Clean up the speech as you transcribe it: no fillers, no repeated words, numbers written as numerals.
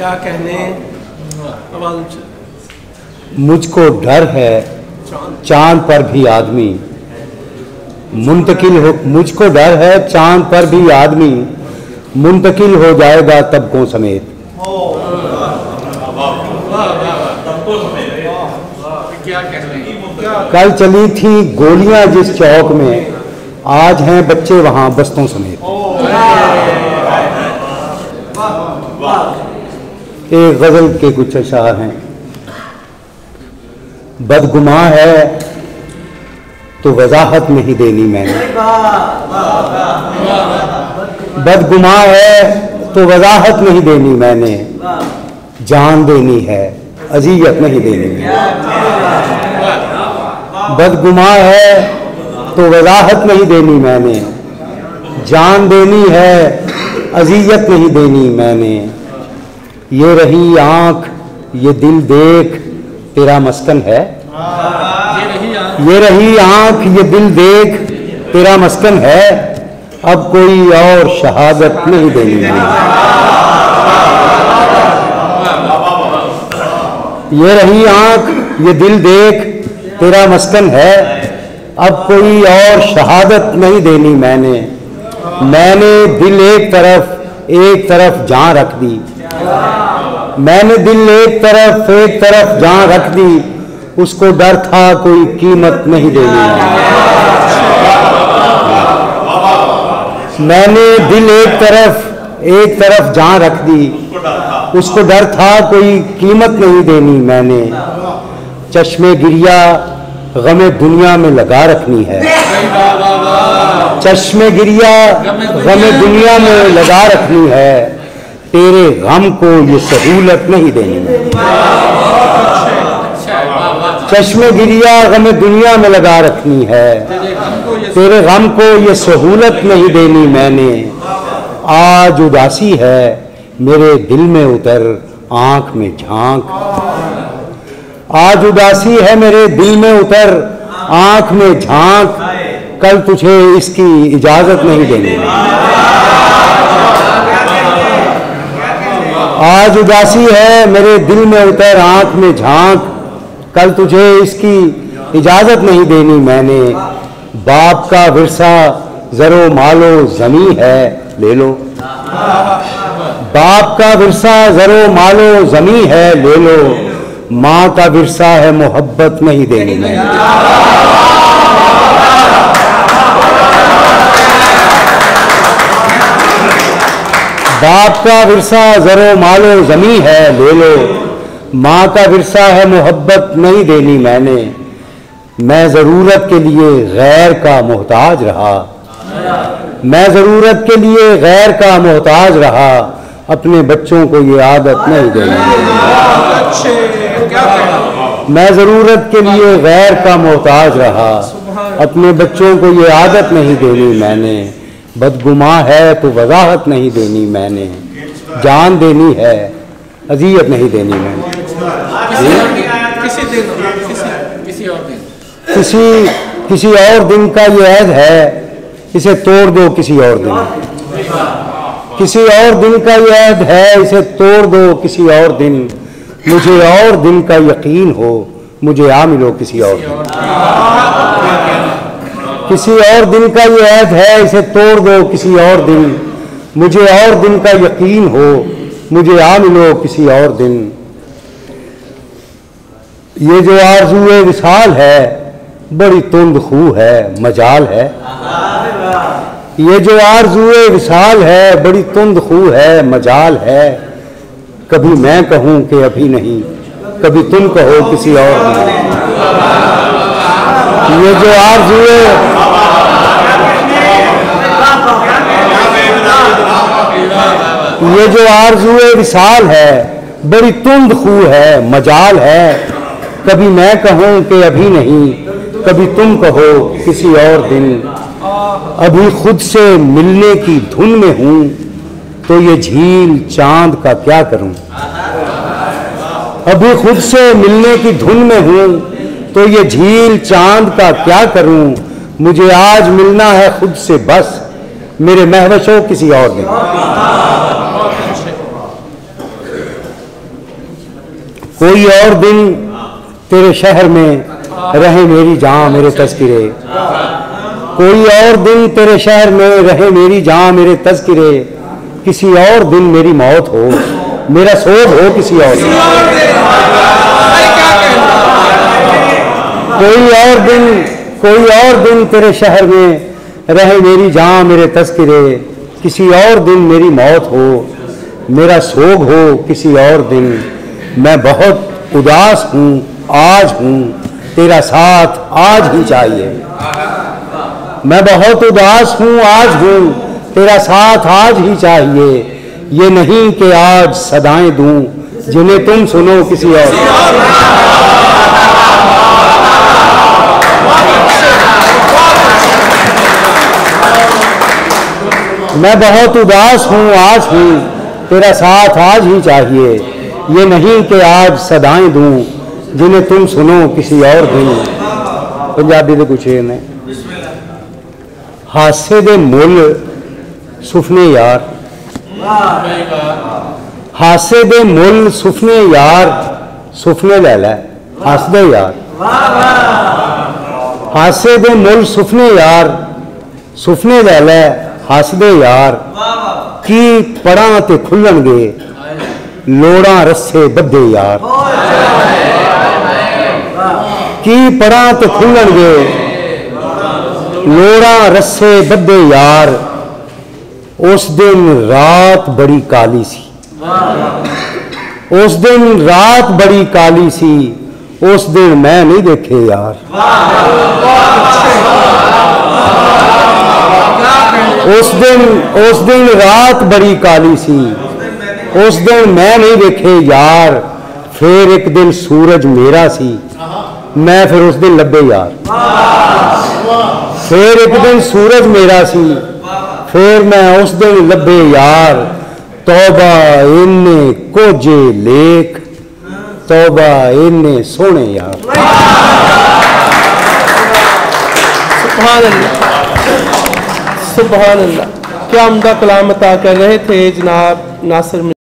क्या कहने मुझको डर है चांद पर भी आदमी मुंतकिल हो, मुझको डर है चांद पर भी आदमी मुंतकिल हो जाएगा तबकों समेत। कल चली थी गोलियां जिस चौक में, आज हैं बच्चे वहां बस्तों समेत। एक गजल के कुछ अशार हैं। बदगुमा है तो वजाहत नहीं देनी मैंने, बदगुमा है तो वजाहत नहीं देनी मैंने, जान देनी है अजियत नहीं देनी मैंने। बदगुमा है तो वजाहत नहीं देनी मैंने, जान देनी है अजियत नहीं देनी मैंने। ये रही आंख ये दिल देख तेरा मस्कन है, ये रही आंख ये दिल देख तेरा मस्कन है, अब कोई और शहादत नहीं देनी मैंने। ये रही आंख ये दिल देख तेरा मस्कन है, अब कोई और शहादत नहीं देनी मैंने। मैंने दिल एक तरफ जान रख दी, मैंने दिल एक तरफ जान रख दी, उसको डर था कोई कीमत नहीं देनी। मैंने दिल एक तरफ जान रख दी, उसको डर था कोई कीमत नहीं देनी मैंने। चश्मे गिरिया गमे दुनिया में लगा रखनी है, चश्मे गिरिया गमे दुनिया में लगा रखनी है, तेरे गम को ये सहूलत नहीं देनी मैंने। चश्मे गिरिया गमे दुनिया में लगा रखनी है, तेरे गम को ये सहूलत नहीं देनी मैंने। आज उदासी है मेरे दिल में उतर आंख में झांक, आज उदासी है मेरे दिल में उतर आंख में झांक, कल तुझे इसकी इजाजत नहीं देनी। आज उदासी है मेरे दिल में उतर आंख में झांक, कल तुझे इसकी इजाजत नहीं देनी मैंने। बाप का विरसा जरो मालो जमी है ले लो, बाप का विरसा जरो मालो जमी है ले लो, माँ का विरसा है मोहब्बत नहीं देनी मैंने। बाप का विरसा जरो मालो जमी है ले लो, माँ का विरसा है मोहब्बत नहीं देनी मैंने। मैं जरूरत के लिए गैर का मोहताज रहा, मैं जरूरत के लिए गैर का मोहताज रहा, अपने बच्चों को ये आदत नहीं देनी। मैं जरूरत के लिए गैर का मोहताज रहा, अपने बच्चों को ये आदत नहीं देनी मैंने। बदगुमा है तो वजाहत नहीं देनी मैंने, जान देनी है अजियत नहीं देनी मैंने। किसी और दिन का ये ऐद है, इसे तोड़ दो किसी और दिन। किसी और दिन का ये ऐद है, इसे तोड़ दो किसी और दिन। मुझे और दिन का यकीन हो, मुझे आ मिलो किसी और दिन। किसी और दिन का ये ऐद है, इसे तोड़ दो किसी और दिन। मुझे और दिन का यकीन हो, मुझे आ मिलो किसी और दिन। ये जो आरज़ूए विसाल है बड़ी तुंद खू है मजाल है। ये जो आरज़ूए विसाल है बड़ी तुंद खू है मजाल है। कभी मैं कहूँ कि अभी नहीं, कभी तुम कहो किसी और नहीं। ये जो आरज़ूए ये जो आरज़ूए विसाल है बड़ी तुंद खू है मजाल है। कभी मैं कहूँ कि अभी नहीं, कभी तुम कहो किसी और दिन। अभी खुद से मिलने की धुन में हूँ, तो ये झील चांद का क्या करूँ। अभी खुद से मिलने की धुन में हूँ, तो ये झील चांद का क्या करूँ। मुझे आज मिलना है खुद से बस, मेरे महवशों किसी और दिन। कोई और दिन तेरे शहर में रहे मेरी जान मेरे तज़किरे, कोई और दिन तेरे शहर में रहे मेरी जान मेरे तज़किरे, किसी और दिन मेरी मौत हो, मेरा सोग हो किसी और दिन। कोई और दिन तेरे शहर में रहे मेरी जान मेरे तज़किरे, किसी और दिन मेरी मौत हो, मेरा सोग हो किसी और दिन। मैं बहुत उदास हूँ आज हूँ, तेरा साथ आज ही चाहिए। मैं बहुत उदास हूँ आज हूँ, तेरा साथ आज ही चाहिए। ये नहीं कि आज सदाएं दूं जिन्हें तुम सुनो किसी और। मैं बहुत उदास हूँ आज हूँ, तेरा साथ आज ही चाहिए। ये नहीं कि आज सदाएं दूं जिन्हें तुम सुनो किसी और दिन। पंजाबी दे कुछ ने हासे दे मुल सुफने यार, हासे दे मुल सुफने यार, सुफने ले लै हसदे यार। हासे दे मुल सुफने यार, सुफने ले लै हसदे यार। की पड़ा ते खुलणगे लोड़ा रस्से बद्धे यार, की पड़ा ते खुलणगे लोड़ा रस्से बद्धे यार। उस दिन रात बड़ी काली सी, उस दिन रात बड़ी काली सी, उस दिन मैं नहीं देखे यार। उस दिन रात बड़ी काली सी, उस दिन मैं नहीं देखे यार। फिर एक दिन सूरज मेरा सी, मैं फिर उस दिन लब्बे यार। फिर एक दिन सूरज मेरा सी, फिर मैं उस दिन लब्बे यार। तौबा इन्ने कोजे लेख, तौबा इन्ने सोने यार। सुभान अल्लाह, सुभान अल्लाह। क्या उम्दा कलाम अता कर रहे थे जनाब नासिर।